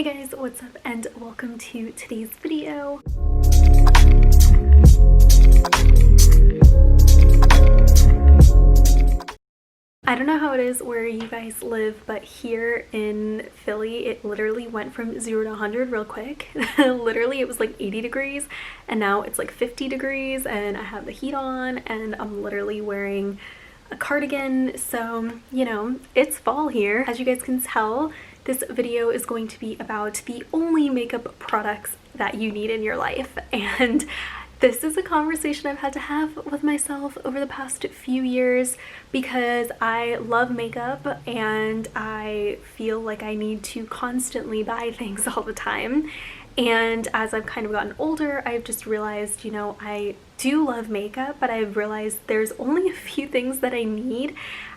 Hey guys, what's up and welcome to today's video. I don't know how it is where you guys live, but here in Philly, it literally went from 0 to 100 real quick. Literally, it was like 80 degrees and now it's like 50 degrees and I have the heat on and I'm literally wearing a cardigan. So, you know, it's fall here. As you guys can tell, this video is going to be about the only makeup products that you need in your life. And this is a conversation I've had to have with myself over the past few years because I love makeup and I feel like I need to constantly buy things all the time. And as I've kind of gotten older, I've just realized, you know, I do love makeup, but I've realized there's only a few things that I need.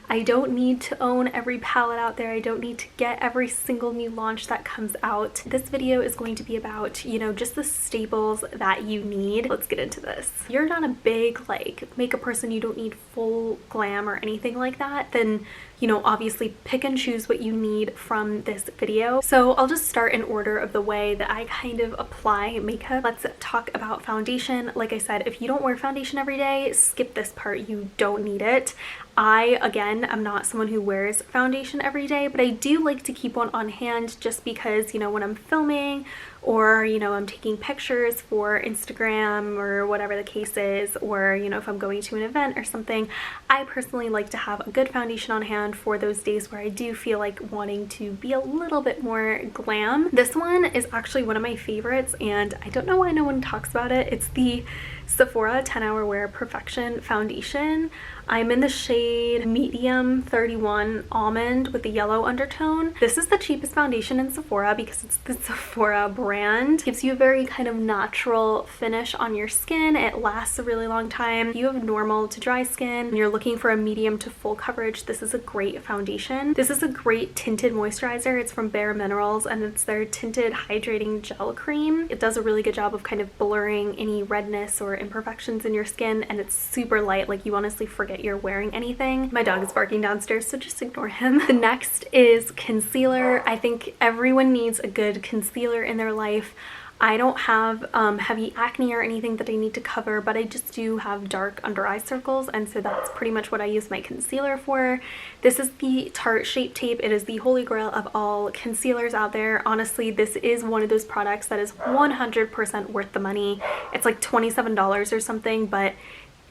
I don't need to own every palette out there. I don't need to get every single new launch that comes out. This video is going to be about, you know, just the staples that you need. Let's get into this. If you're not a big like makeup person, you don't need full glam or anything like that, then, you know, obviously pick and choose what you need from this video. So I'll just start in order of the way that I kind of apply makeup. Let's talk about foundation. Like I said, if you don't wear foundation every day, skip this part. You don't need it. Again, I'm not someone who wears foundation every day, but I do like to keep one on hand just because, you know, when I'm filming or, you know, I'm taking pictures for Instagram or whatever the case is, or, you know, if I'm going to an event or something, I personally like to have a good foundation on hand for those days where I do feel like wanting to be a little bit more glam. This one is actually one of my favorites and I don't know why no one talks about it. It's the Sephora 10 Hour Wear Perfection Foundation. I'm in the shade Medium 31 Almond with the yellow undertone. This is the cheapest foundation in Sephora because it's the Sephora brand. It gives you a very kind of natural finish on your skin. It lasts a really long time. If you have normal to dry skin and you're looking for a medium to full coverage, this is a great foundation. This is a great tinted moisturizer. It's from Bare Minerals and it's their tinted hydrating gel cream. It does a really good job of kind of blurring any redness or imperfections in your skin, and it's super light. Like, you honestly forget you're wearing anything. My dog is barking downstairs, so just ignore him. The next is concealer. I think everyone needs a good concealer in their life. I don't have heavy acne or anything that I need to cover, but I just do have dark under eye circles, and so that's pretty much what I use my concealer for. This is the Tarte Shape Tape. It is the holy grail of all concealers out there. Honestly, this is one of those products that is 100% worth the money. It's like $27 or something, but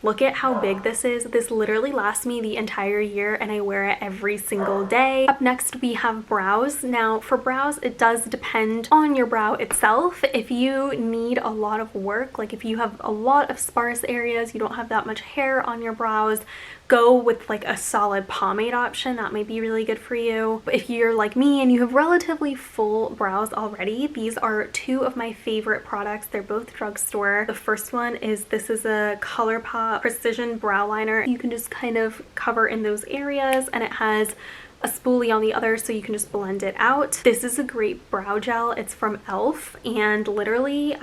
look at how big this is. This literally lasts me the entire year and I wear it every single day. Up next we have brows. Now for brows, it does depend on your brow itself. If you need a lot of work, like if you have a lot of sparse areas, you don't have that much hair on your brows, go with like a solid pomade option. That might be really good for you. But if you're like me and you have relatively full brows already, these are two of my favorite products. They're both drugstore. The first one is, this is a ColourPop Precision Brow Liner. You can just kind of cover in those areas and it has a spoolie on the other so you can just blend it out. This is a great brow gel. It's from e.l.f. and literally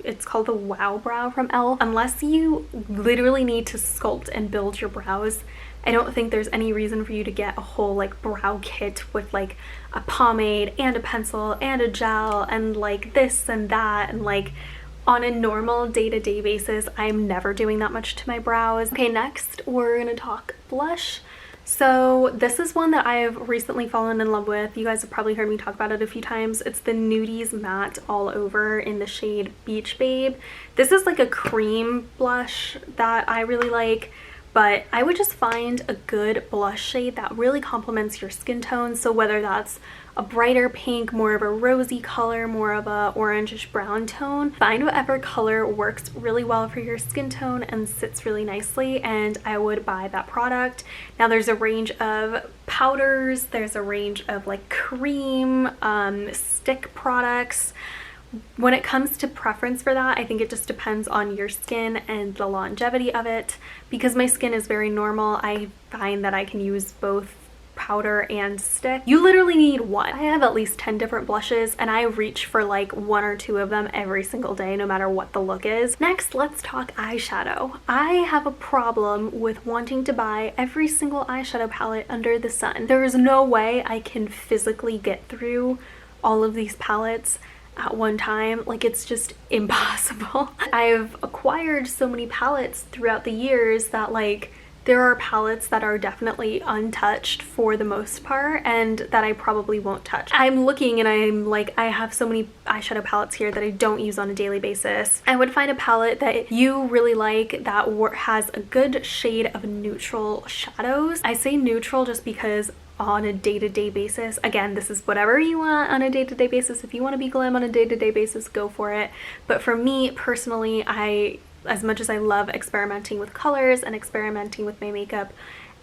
it's called the Wow Brow from e.l.f. Unless you literally need to sculpt and build your brows, I don't think there's any reason for you to get a whole like brow kit with like a pomade and a pencil and a gel and like this and that, and like on a normal day-to-day basis, I'm never doing that much to my brows. Okay, next we're gonna talk blush. So this is one that I've recently fallen in love with. You guys have probably heard me talk about it a few times. It's the Nudies Matte All Over in the shade Beach Babe. This is like a cream blush that I really like, but I would just find a good blush shade that really complements your skin tone. So whether that's a brighter pink, more of a rosy color, more of a orangish brown tone, find whatever color works really well for your skin tone and sits really nicely, and I would buy that product. Now there's a range of powders, there's a range of like cream, stick products. When it comes to preference for that, I think it just depends on your skin and the longevity of it. Because my skin is very normal, I find that I can use both powder and stick. You literally need one. I have at least 10 different blushes and I reach for like 1 or 2 of them every single day, no matter what the look is. Next, let's talk eyeshadow. I have a problem with wanting to buy every single eyeshadow palette under the sun. There is no way I can physically get through all of these palettes at one time. Like, it's just impossible. I've acquired so many palettes throughout the years that like there are palettes that are definitely untouched for the most part and that I probably won't touch. I'm looking and I'm like, I have so many eyeshadow palettes here that I don't use on a daily basis. I would find a palette that you really like that has a good shade of neutral shadows. I say neutral just because on a day-to-day basis, again, this is whatever you want on a day-to-day basis. If you want to be glam on a day-to-day basis, go for it. But for me personally, as much as I love experimenting with colors and experimenting with my makeup,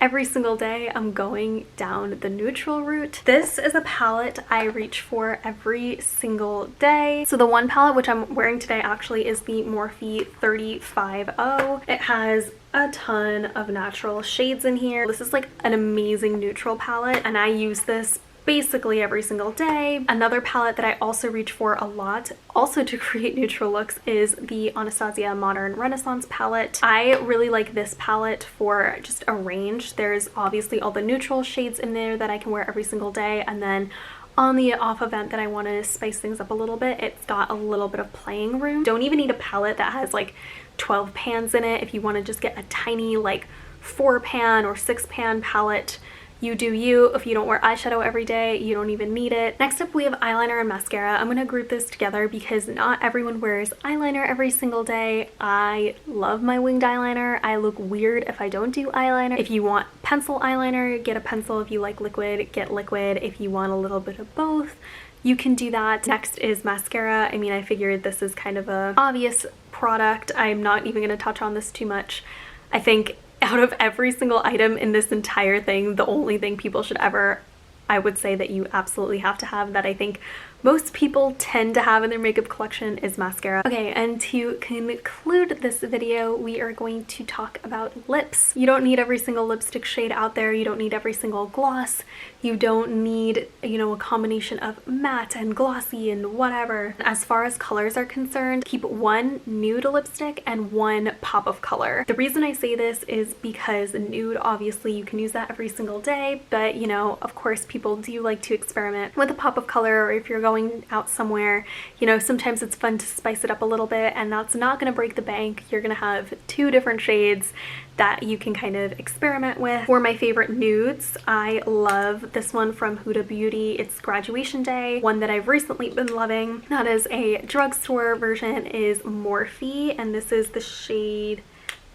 every single day I'm going down the neutral route. This is a palette I reach for every single day. So the one palette which I'm wearing today actually is the Morphe 350. It has a ton of natural shades in here. This is like an amazing neutral palette and I use this basically every single day. Another palette that I also reach for a lot, also to create neutral looks, is the Anastasia Modern Renaissance palette. I really like this palette for just a range. There's obviously all the neutral shades in there that I can wear every single day, and then on the off event that I want to spice things up a little bit, it's got a little bit of playing room. Don't even need a palette that has like 12 pans in it. If you want to just get a tiny like 4-pan or 6-pan palette, you do you. If you don't wear eyeshadow every day, you don't even need it. Next up, we have eyeliner and mascara. I'm gonna group this together because not everyone wears eyeliner every single day. I love my winged eyeliner. I look weird if I don't do eyeliner. If you want pencil eyeliner, get a pencil. If you like liquid, get liquid. If you want a little bit of both, you can do that. Next is mascara. I mean, I figured this is kind of a obvious product. I'm not even gonna touch on this too much. I think out of every single item in this entire thing, the only thing people should ever, I would say that you absolutely have to have, that I think most people tend to have in their makeup collection, is mascara. Okay, and to conclude this video, we are going to talk about lips. You don't need every single lipstick shade out there. You don't need every single gloss. You don't need, you know, a combination of matte and glossy and whatever. As far as colors are concerned, keep one nude lipstick and one pop of color. The reason I say this is because nude, obviously you can use that every single day, but you know, of course people do like to experiment with a pop of color, or if you're going out somewhere, you know, sometimes it's fun to spice it up a little bit, and that's not going to break the bank. You're going to have 2 different shades that you can kind of experiment with. For my favorite nudes, I love this one from Huda Beauty. It's Graduation Day. One that I've recently been loving, that is a drugstore version, is Morphe, and this is the shade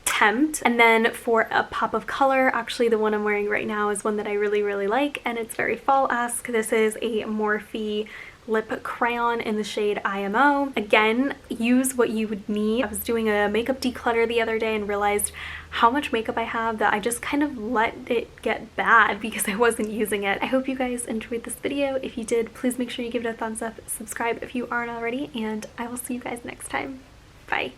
Tempt. And then for a pop of color, actually the one I'm wearing right now is one that I really like, and it's very fall-esque. This is a Morphe lip crayon in the shade IMO. Again, use what you would need. I was doing a makeup declutter the other day and realized how much makeup I have that I just kind of let it get bad because I wasn't using it. I hope you guys enjoyed this video. If you did, please make sure you give it a thumbs up, subscribe if you aren't already, and I will see you guys next time. Bye.